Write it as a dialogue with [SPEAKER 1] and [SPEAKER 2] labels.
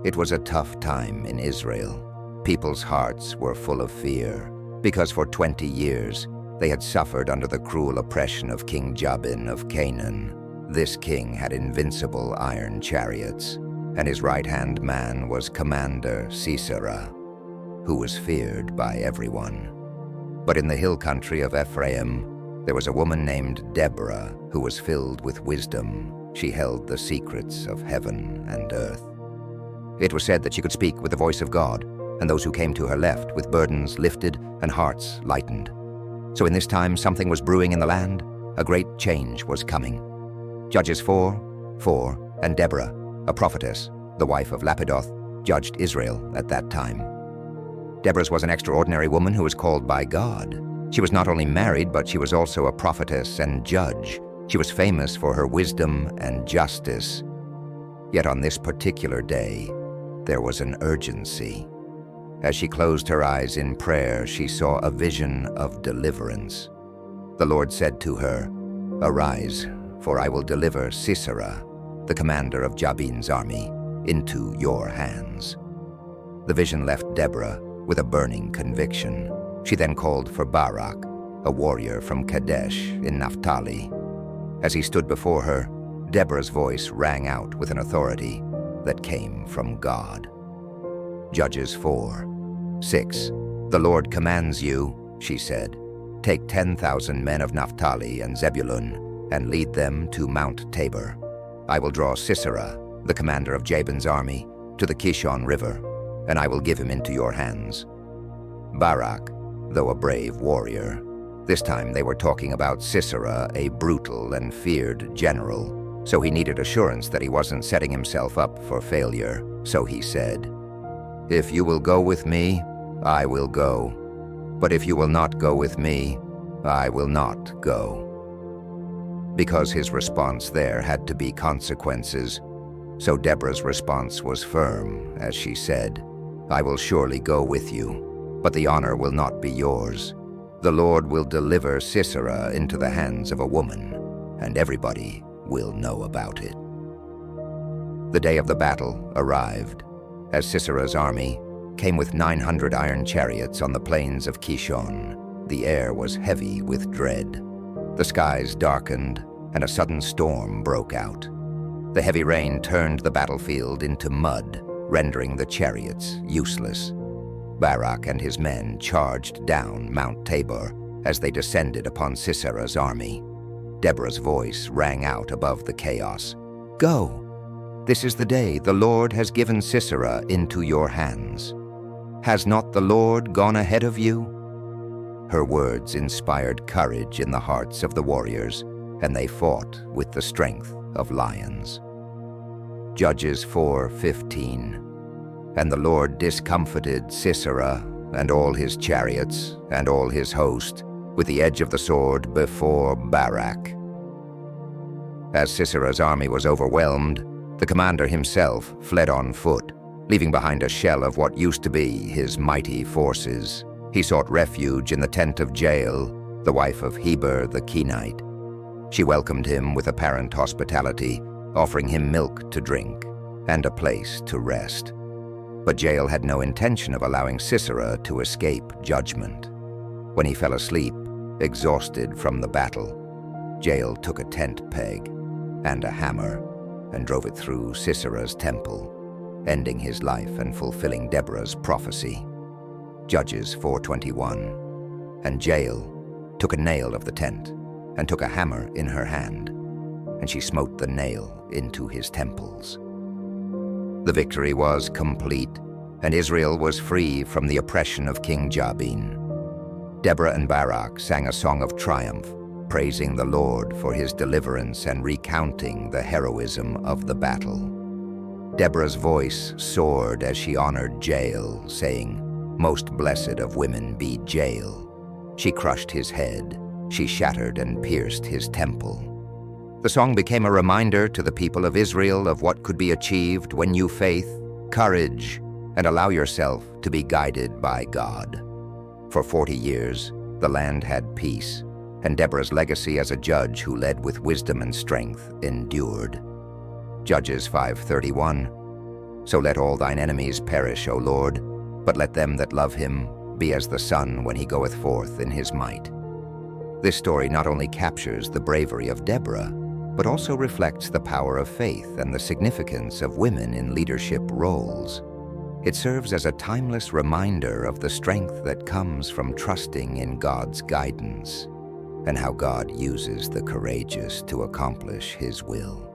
[SPEAKER 1] It was a tough time in Israel. People's hearts were full of fear, because for 20 years they had suffered under the cruel oppression of King Jabin of Canaan. This king had invincible iron chariots, and his right-hand man was Commander Sisera, who was feared by everyone. But in the hill country of Ephraim, there was a woman named Deborah who was filled with wisdom. She held the secrets of heaven and earth. It was said that she could speak with the voice of God, and those who came to her left with burdens lifted and hearts lightened. So in this time something was brewing in the land. A great change was coming. Judges 4:4, and Deborah, a prophetess, the wife of Lapidoth, judged Israel at that time. Deborah was an extraordinary woman who was called by God. She was not only married, but she was also a prophetess and judge. She was famous for her wisdom and justice. Yet on this particular day, there was an urgency. As she closed her eyes in prayer, she saw a vision of deliverance. The Lord said to her, "Arise, for I will deliver Sisera, the commander of Jabin's army, into your hands." The vision left Deborah with a burning conviction. She then called for Barak, a warrior from Kadesh in Naphtali. As he stood before her, Deborah's voice rang out with an authority that came from God. Judges 4:6. "The Lord commands you," she said, "take 10,000 men of Naphtali and Zebulun and lead them to Mount Tabor. I will draw Sisera, the commander of Jabin's army, to the Kishon River, and I will give him into your hands." Barak, though a brave warrior, this time they were talking about Sisera, a brutal and feared general, so he needed assurance that he wasn't setting himself up for failure. So he said, "If you will go with me, I will go. But if you will not go with me, I will not go." Because his response there had to be consequences, so Deborah's response was firm as she said, "I will surely go with you, but the honor will not be yours. The Lord will deliver Sisera into the hands of a woman, and everybody will know about it." The day of the battle arrived, as Sisera's army came with 900 iron chariots on the plains of Kishon. The air was heavy with dread. The skies darkened, and a sudden storm broke out. The heavy rain turned the battlefield into mud, rendering the chariots useless. Barak and his men charged down Mount Tabor as they descended upon Sisera's army. Deborah's voice rang out above the chaos. "Go! This is the day the Lord has given Sisera into your hands. Has not the Lord gone ahead of you?" Her words inspired courage in the hearts of the warriors, and they fought with the strength of lions. Judges 4:15. "And the Lord discomfited Sisera and all his chariots and all his host with the edge of the sword before Barak." As Sisera's army was overwhelmed, the commander himself fled on foot, leaving behind a shell of what used to be his mighty forces. He sought refuge in the tent of Jael, the wife of Heber the Kenite. She welcomed him with apparent hospitality, offering him milk to drink and a place to rest. But Jael had no intention of allowing Sisera to escape judgment. When he fell asleep, exhausted from the battle, Jael took a tent peg and a hammer and drove it through Sisera's temple, ending his life and fulfilling Deborah's prophecy. Judges 4:21. "And Jael took a nail of the tent and took a hammer in her hand, and she smote the nail into his temples." The victory was complete, and Israel was free from the oppression of King Jabin. Deborah and Barak sang a song of triumph, praising the Lord for his deliverance and recounting the heroism of the battle. Deborah's voice soared as she honored Jael, saying, "Most blessed of women be Jael. She crushed his head, she shattered and pierced his temple." The song became a reminder to the people of Israel of what could be achieved when you faith, courage, and allow yourself to be guided by God. For 40 years, the land had peace, and Deborah's legacy as a judge who led with wisdom and strength endured. Judges 5:31. So let all thine enemies perish, O Lord, but let them that love him be as the sun when he goeth forth in his might. This story not only captures the bravery of Deborah, but also reflects the power of faith and the significance of women in leadership roles. It serves as a timeless reminder of the strength that comes from trusting in God's guidance and how God uses the courageous to accomplish his will.